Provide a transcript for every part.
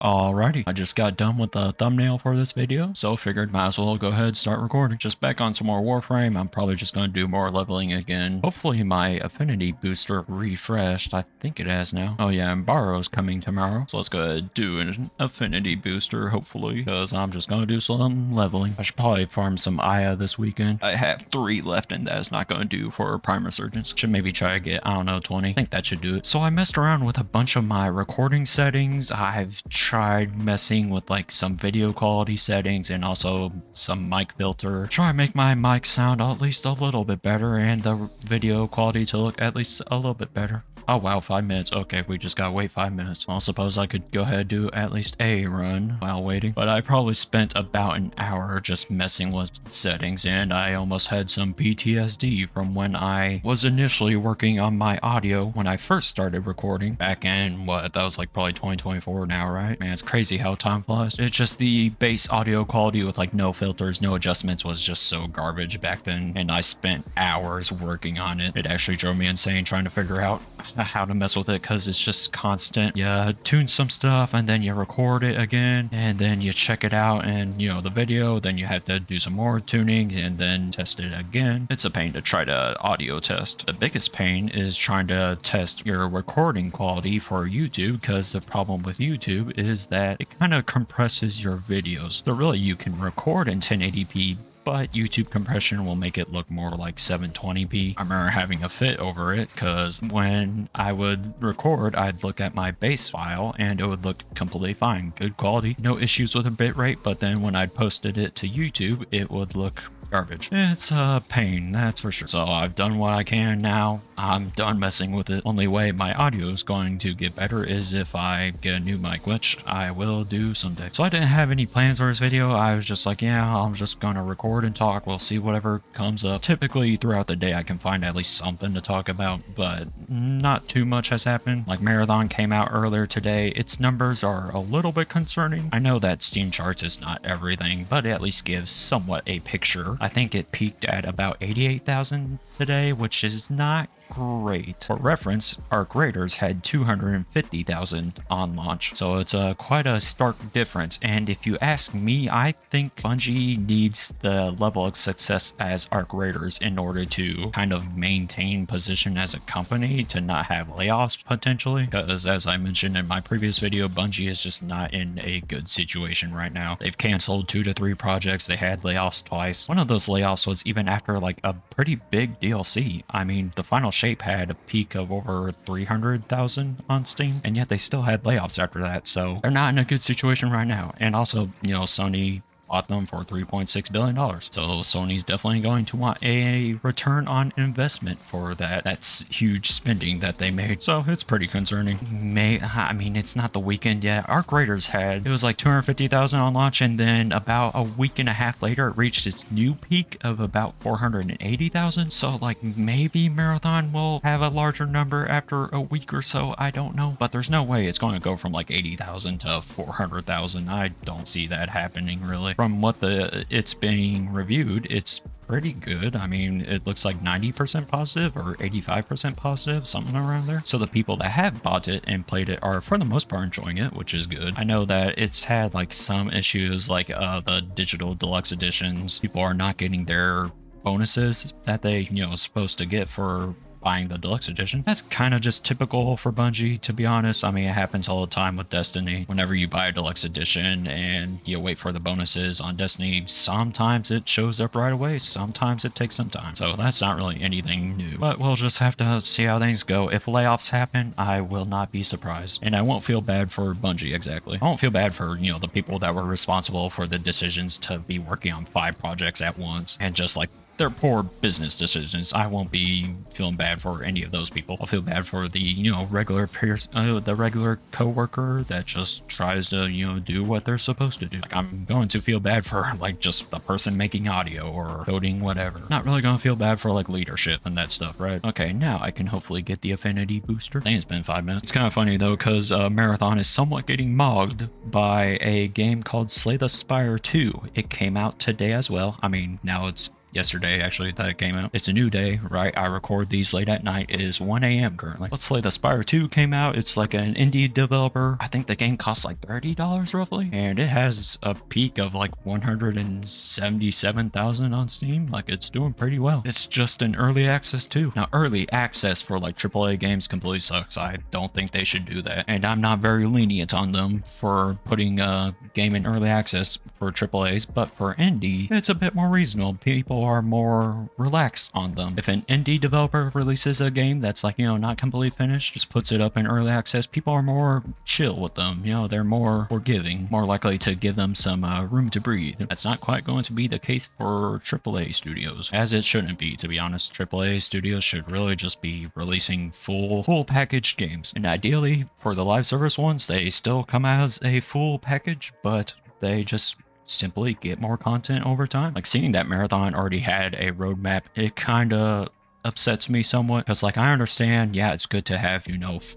Alrighty, I just got done with the thumbnail for this video, so figured might as well go ahead and start recording. Just back on some more Warframe. I'm probably just going to do more leveling again. Hopefully my affinity booster refreshed. I think it has now. Oh yeah, and Borrow's coming tomorrow, so let's go ahead and do an affinity booster, hopefully, because I'm just going to do some leveling. I should probably farm some Aya this weekend. I have 3 left, and that's not going to do for Prime Resurgence. Should maybe try to get, I don't know, 20. I think that should do it. So I messed around with a bunch of my recording settings. I've tried messing with like some video quality settings and also some mic filter. Try to make my mic sound at least a little bit better and the video quality to look at least a little bit better. Oh wow, 5 minutes. Okay, we just gotta wait 5 minutes. Well, I suppose I could go ahead and do at least a run while waiting. But I probably spent about an hour just messing with settings, and I almost had some PTSD from when I was initially working on my audio when I first started recording back in, what, that was like probably 2024 now, right? Man, it's crazy how time flies. It's just the base audio quality with like no filters, no adjustments was just so garbage back then, and I spent hours working on it. It actually drove me insane trying to figure out how to mess with it, because it's just constant. You tune some stuff and then you record it again and then you check it out and the video, then you have to do some more tuning and then test it again. It's a pain to try to audio test. The biggest pain is trying to test your recording quality for YouTube, because the problem with YouTube is that it kind of compresses your videos. So really you can record in 1080p, but YouTube compression will make it look more like 720p. I remember having a fit over it, because when I would record, I'd look at my base file and it would look completely fine, good quality, no issues with the bitrate, but then when I'd posted it to YouTube, it would look garbage. It's a pain, that's for sure. So I've done what I can now. I'm done messing with it. Only way my audio is going to get better is if I get a new mic, which I will do someday. So I didn't have any plans for this video. I was just like, yeah, I'm just gonna record and talk. We'll see whatever comes up. Typically throughout the day I can find at least something to talk about, but not too much has happened. Like Marathon came out earlier today. Its numbers are a little bit concerning. I know that Steam charts is not everything, but it at least gives somewhat a picture. I think it peaked at about 88,000 today, which is not great. For reference, Arc Raiders had 250,000 on launch, so it's quite a stark difference. And if you ask me, I think Bungie needs the level of success as Arc Raiders in order to kind of maintain position as a company, to not have layoffs potentially, because as I mentioned in my previous video, Bungie is just not in a good situation right now. They've canceled 2 to 3 projects, they had layoffs twice. One of those layoffs was even after like a pretty big DLC. I mean, the final Shape had a peak of over 300,000 on Steam, and yet they still had layoffs after that, so they're not in a good situation right now. And also, Sony bought them for $3.6 billion. So Sony's definitely going to want a return on investment for that. That's huge spending that they made. So it's pretty concerning. I mean, it's not the weekend yet. Arc Raiders it was like 250,000 on launch, and then about a week and a half later, it reached its new peak of about 480,000. So like maybe Marathon will have a larger number after a week or so. I don't know, but there's no way it's going to go from like 80,000 to 400,000. I don't see that happening really. From what it's being reviewed, it's pretty good. I mean, it looks like 90% positive or 85% positive, something around there. So the people that have bought it and played it are for the most part enjoying it, which is good. I know that it's had like some issues, like the digital deluxe editions. People are not getting their bonuses that they supposed to get for buying the deluxe edition. That's kind of just typical for Bungie, to be honest. I mean, it happens all the time with Destiny. Whenever you buy a deluxe edition and you wait for the bonuses on Destiny, sometimes it shows up right away, sometimes it takes some time. So that's not really anything new, but we'll just have to see how things go. If layoffs happen, I will not be surprised, and I won't feel bad for Bungie. Exactly, I won't feel bad for the people that were responsible for the decisions to be working on 5 projects at once, and just like they're poor business decisions. I won't be feeling bad for any of those people. I'll feel bad for the regular the regular coworker that just tries to do what they're supposed to do. Like, I'm going to feel bad for like just the person making audio or coding, whatever. Not really gonna feel bad for like leadership and that stuff, right? Okay, now I can hopefully get the affinity booster. I think it's been 5 minutes. It's kind of funny though, because Marathon is somewhat getting mogged by a game called Slay the Spire 2. It came out today as well. I mean, now it's yesterday actually that it came out. It's a new day, right? I record these late at night. It is 1 a.m. currently. Let's say the Spire 2 came out. It's like an indie developer. I think the game costs like $30 roughly, and it has a peak of like 177,000 on Steam. Like, it's doing pretty well. It's just an early access too. Now, early access for like AAA games completely sucks. I don't think they should do that, and I'm not very lenient on them for putting a game in early access for AAAs, but for indie, it's a bit more reasonable. People are more relaxed on them. If an indie developer releases a game that's like, not completely finished, just puts it up in early access, people are more chill with them. They're more forgiving, more likely to give them some room to breathe. That's not quite going to be the case for AAA studios, as it shouldn't be, to be honest. AAA studios should really just be releasing full packaged games, and ideally for the live service ones, they still come as a full package, but they just simply get more content over time. Like, seeing that Marathon already had a roadmap, it kind of upsets me somewhat, because like, I understand, yeah, it's good to have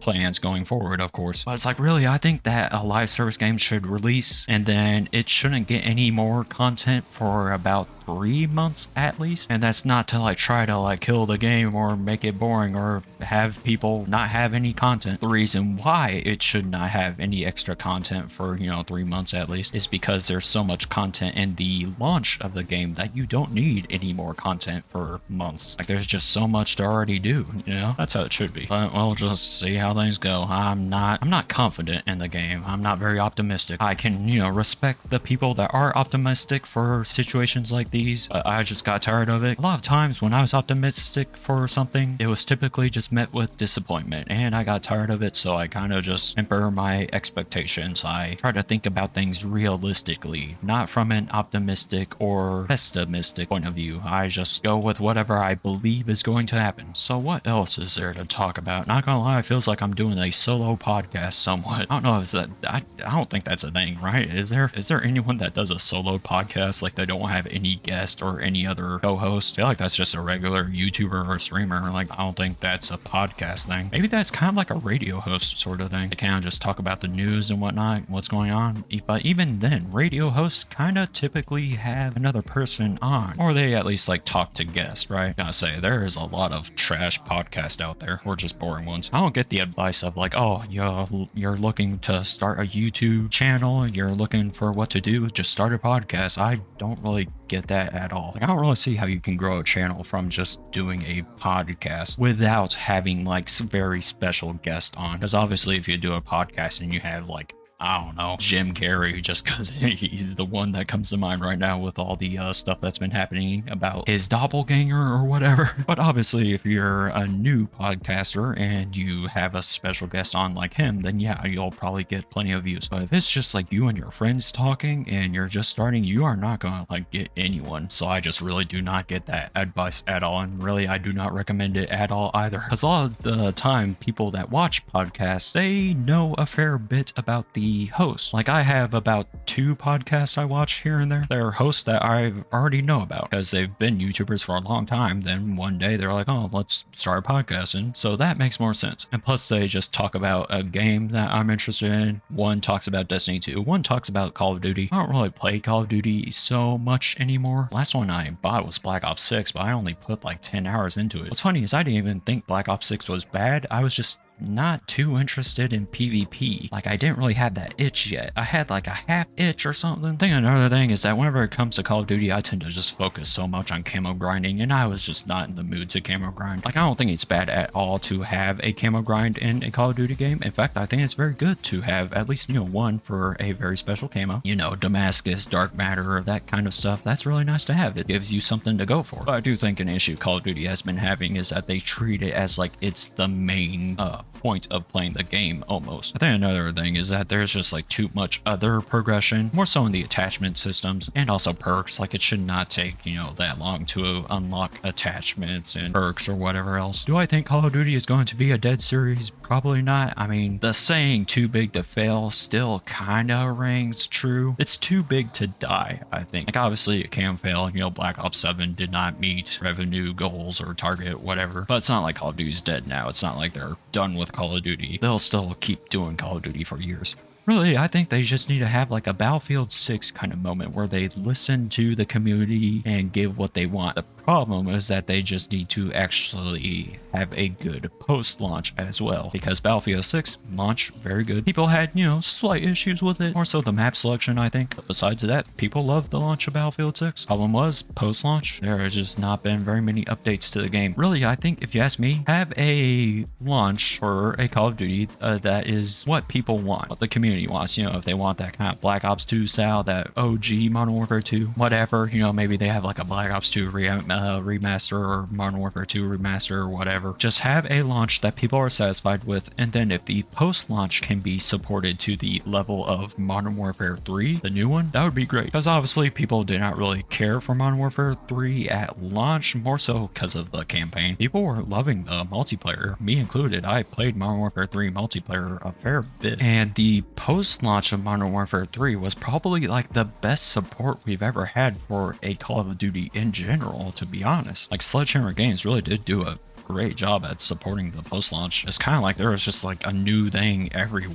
plans going forward, of course, but it's like, really, I think that a live service game should release and then it shouldn't get any more content for about 3 months at least. And that's not to like try to like kill the game or make it boring or have people not have any content. The reason why it should not have any extra content for 3 months at least is because there's so much content in the launch of the game that you don't need any more content for months. Like, there's just so much to already do. That's how it should be. But we'll just see how things go. I'm not confident in the game. I'm not very optimistic. I can respect the people that are optimistic for situations like these. I just got tired of it. A lot of times when I was optimistic for something, it was typically just met with disappointment, and I got tired of it, so I kind of just temper my expectations. I try to think about things realistically, not from an optimistic or pessimistic point of view. I just go with whatever I believe is going to happen. So what else is there to talk about? Not gonna lie, it feels like I'm doing a solo podcast somewhat. I don't know if that, I don't think that's a thing, right? Is there anyone that does a solo podcast, like they don't have any guest or any other co-host? I feel like that's just a regular YouTuber or streamer. Like, I don't think that's a podcast thing. Maybe that's kind of like a radio host sort of thing. They kind of just talk about the news and whatnot, what's going on. But even then, radio hosts kind of typically have another person on, or they at least like talk to guests, right? Gotta say, there is a lot of trash podcasts out there, or just boring ones. I don't get the advice of like, oh, you're looking to start a YouTube channel, you're looking for what to do, just start a podcast. I don't really get that at all. Like, I don't really see how you can grow a channel from just doing a podcast without having like some very special guest on. Because obviously, if you do a podcast and you have like, I don't know, Jim Carrey, just because he's the one that comes to mind right now with all the stuff that's been happening about his doppelganger or whatever. But obviously, if you're a new podcaster and you have a special guest on like him, then yeah, you'll probably get plenty of views. But if it's just like you and your friends talking and you're just starting, you are not going to like get anyone. So I just really do not get that advice at all. And really, I do not recommend it at all either. Because a lot of the time, people that watch podcasts, they know a fair bit about the host. Like, I have about 2 podcasts I watch here and there. They're hosts that I already know about because they've been YouTubers for a long time. Then one day they're like, oh, let's start podcasting. So that makes more sense. And plus, they just talk about a game that I'm interested in. One talks about Destiny 2. One talks about Call of Duty. I don't really play Call of Duty so much anymore. Last one I bought was Black Ops 6, but I only put like 10 hours into it. What's funny is I didn't even think Black Ops 6 was bad. I was just not too interested in PvP. Like, I didn't really have that itch yet. I had like a half itch or something. I think another thing is that whenever it comes to Call of Duty, I tend to just focus so much on camo grinding, and I was just not in the mood to camo grind. Like, I don't think it's bad at all to have a camo grind in a Call of Duty game. In fact, I think it's very good to have at least, one for a very special camo. Damascus, Dark Matter, that kind of stuff. That's really nice to have. It gives you something to go for. But I do think an issue Call of Duty has been having is that they treat it as like it's the main point of playing the game almost. I think another thing is that there's just like too much other progression, more so in the attachment systems and also perks. Like, it should not take, that long to unlock attachments and perks or whatever else. Do I think Call of Duty is going to be a dead series? Probably not. I mean, the saying too big to fail still kind of rings true. It's too big to die, I think. Like, obviously it can fail. Black Ops 7 did not meet revenue goals or target, whatever. But it's not like Call of Duty's dead now. It's not like they're done with Call of Duty. They'll still keep doing Call of Duty for years. Really, I think they just need to have like a Battlefield 6 kind of moment where they listen to the community and give what they want. The problem is that they just need to actually have a good post-launch as well, because Battlefield 6 launch very good. People had, slight issues with it, more so the map selection, I think. But besides that, people loved the launch of Battlefield 6. Problem was, post-launch, there has just not been very many updates to the game. Really, I think if you ask me, have a launch for a Call of Duty that is what people want, what the community wants. If they want that kind of Black Ops 2 style, that OG Modern Warfare 2, whatever, maybe they have like a Black Ops 2 remaster or Modern Warfare 2 remaster or whatever. Just have a launch that people are satisfied with, and then if the post-launch can be supported to the level of Modern Warfare 3, the new one, that would be great. Because obviously people did not really care for Modern Warfare 3 at launch, more so because of the campaign. People were loving the multiplayer, me included. I played Modern Warfare 3 multiplayer a fair bit, and the post-launch of Modern Warfare 3 was probably like the best support we've ever had for a Call of Duty in general, to be honest. Like, Sledgehammer Games really did do a great job at supporting the post-launch. It's kind of like there was just like a new thing every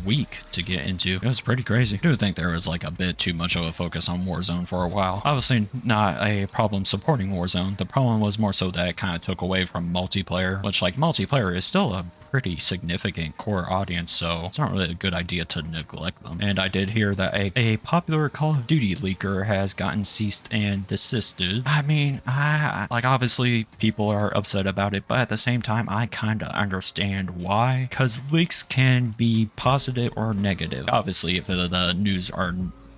week to get into. It was pretty crazy. I do think there was like a bit too much of a focus on Warzone for a while. Obviously not a problem supporting Warzone. The problem was more so that it kind of took away from multiplayer, which, like, multiplayer is still a pretty significant core audience, so it's not really a good idea to neglect them. And I did hear that a popular Call of Duty leaker has gotten ceased and desisted. I mean, like, obviously people are upset about it, but at the same time, I kind of understand why, because leaks can be positive or negative. Obviously, if the news are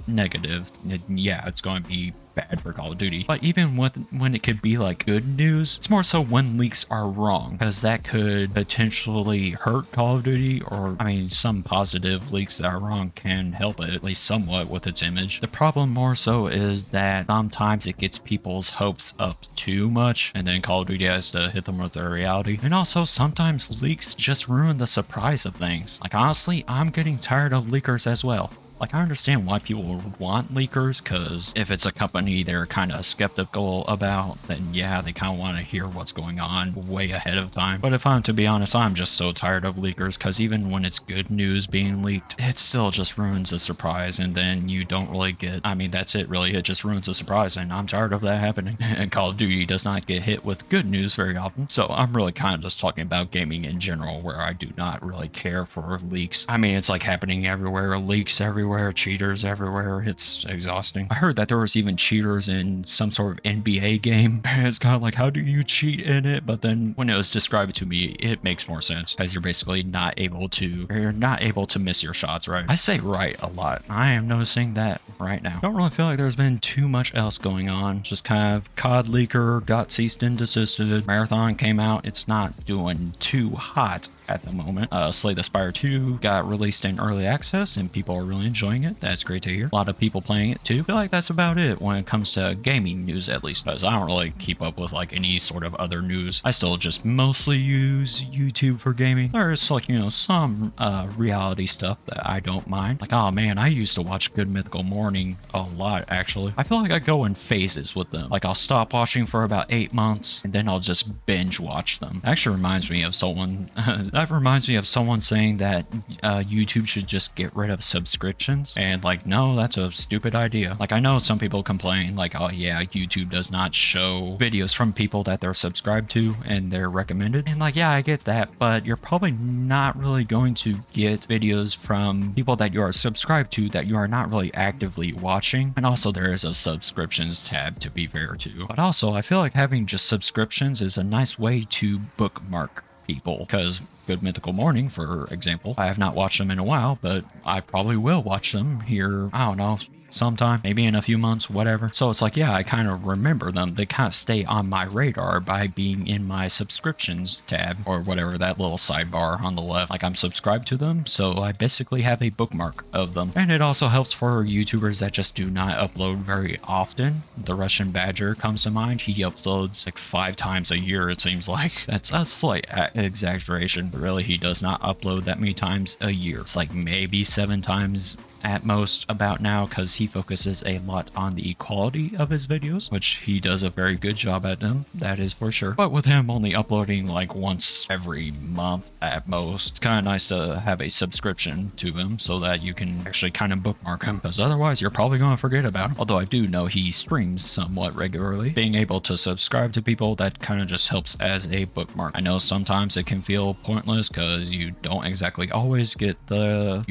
negative, yeah, it's going to be bad for Call of Duty. But even when it could be like good news, it's more so when leaks are wrong, because that could potentially hurt Call of Duty, or I mean, some positive leaks that are wrong can help it at least somewhat with its image. The problem more so is that sometimes it gets people's hopes up too much, and then Call of Duty has to hit them with their reality. And also sometimes leaks just ruin the surprise of things. Like, honestly, I'm getting tired of leakers as well. Like, I understand why people would want leakers, because if it's a company they're kind of skeptical about, then yeah, they kind of want to hear what's going on way ahead of time. But if I'm to be honest, I'm just so tired of leakers, because even when it's good news being leaked, it still just ruins the surprise, and then you don't really get, I mean, that's it really, it just ruins the surprise, and I'm tired of that happening. And Call of Duty does not get hit with good news very often, so I'm really kind of just talking about gaming in general, where I do not really care for leaks. I mean, it's like happening everywhere, leaks everywhere, cheaters everywhere. It's exhausting. I heard that there was even cheaters in some sort of NBA game. It's kind of like, how do you cheat in it? But then when it was described to me, it makes more sense, because you're basically not able to miss your shots, right? I say right a lot. I am noticing that right now. I don't really feel like there's been too much else going on. Just kind of COD leaker got ceased and desisted. Marathon came out. It's not doing too hot at the moment. Slay the Spire 2 got released in early access, and people are really enjoying it. That's great to hear. A lot of people playing it too. I feel like that's about it when it comes to gaming news, at least, because I don't really keep up with like any sort of other news. I still just mostly use YouTube for gaming. There's like, some reality stuff that I don't mind. Like, oh man, I used to watch Good Mythical Morning a lot, actually. I feel like I go in phases with them. Like, I'll stop watching for about 8 months, and then I'll just binge watch them. It actually reminds me of someone that reminds me of someone saying that YouTube should just get rid of subscriptions, and like, no, that's a stupid idea. Like, I know some people complain like, oh yeah, YouTube does not show videos from people that they're subscribed to and they're recommended, and like, yeah, I get that, but you're probably not really going to get videos from people that you are subscribed to that you are not really actively watching. And also, there is a subscriptions tab, to be fair too. But also, I feel like having just subscriptions is a nice way to bookmark people, because Good Mythical Morning, for example, I have not watched them in a while, but I probably will watch them here, I don't know, sometime, maybe in a few months, whatever. So it's like, yeah, I kind of remember them. They kind of stay on my radar by being in my subscriptions tab, or whatever, that little sidebar on the left. Like, I'm subscribed to them, so I basically have a bookmark of them. And it also helps for YouTubers that just do not upload very often. The Russian Badger comes to mind. He uploads like 5 times a year, it seems like. That's a slight exaggeration, but really, he does not upload that many times a year. It's like maybe 7 times at most about now, because he focuses a lot on the quality of his videos, which he does a very good job at them, that is for sure. But with him only uploading like once every month at most, it's kind of nice to have a subscription to him so that you can actually kind of bookmark him, because otherwise you're probably going to forget about him. Although I do know he streams somewhat regularly. Being able to subscribe to people, that kind of just helps as a bookmark. I know sometimes it can feel pointless because you don't exactly always get their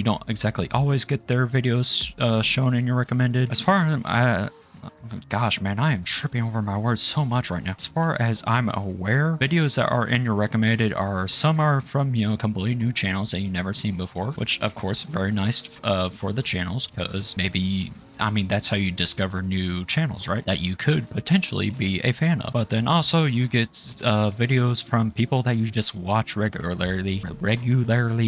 videos shown in your recommended. As far as gosh, man, I am tripping over my words so much right now. As far as I'm aware, videos that are in your recommended some are from, completely new channels that you've never seen before, which of course, very nice for the channels, because maybe, I mean, that's how you discover new channels, right? That you could potentially be a fan of. But then also you get videos from people that you just watch regularly.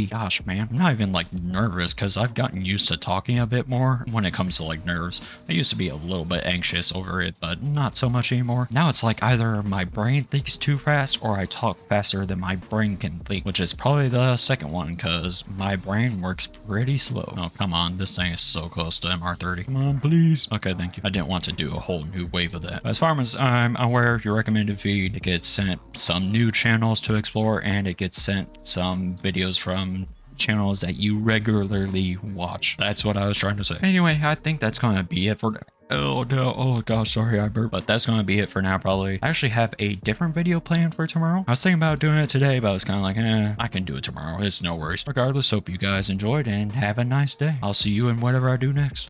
Gosh, man, I'm not even like nervous, because I've gotten used to talking a bit more when it comes to like nerves. I used to be a little bit anxious over it, but not so much anymore. Now it's like either my brain thinks too fast or I talk faster than my brain can think, which is probably the second one, because my brain works pretty slow. Oh, come on, this thing is so close to MR30. Come on, please. Okay, thank you. I didn't want to do a whole new wave of that. As far as I'm aware, your recommended feed, it gets sent some new channels to explore, and it gets sent some videos from channels that you regularly watch. That's what I was trying to say. Anyway, I think that's gonna be it for oh no, oh gosh, sorry I burped. But that's gonna be it for now, probably. I actually have a different video planned for tomorrow. I was thinking about doing it today, but I was kind of like, I can do it tomorrow. It's no worries. Regardless, hope you guys enjoyed and have a nice day. I'll see you in whatever I do next.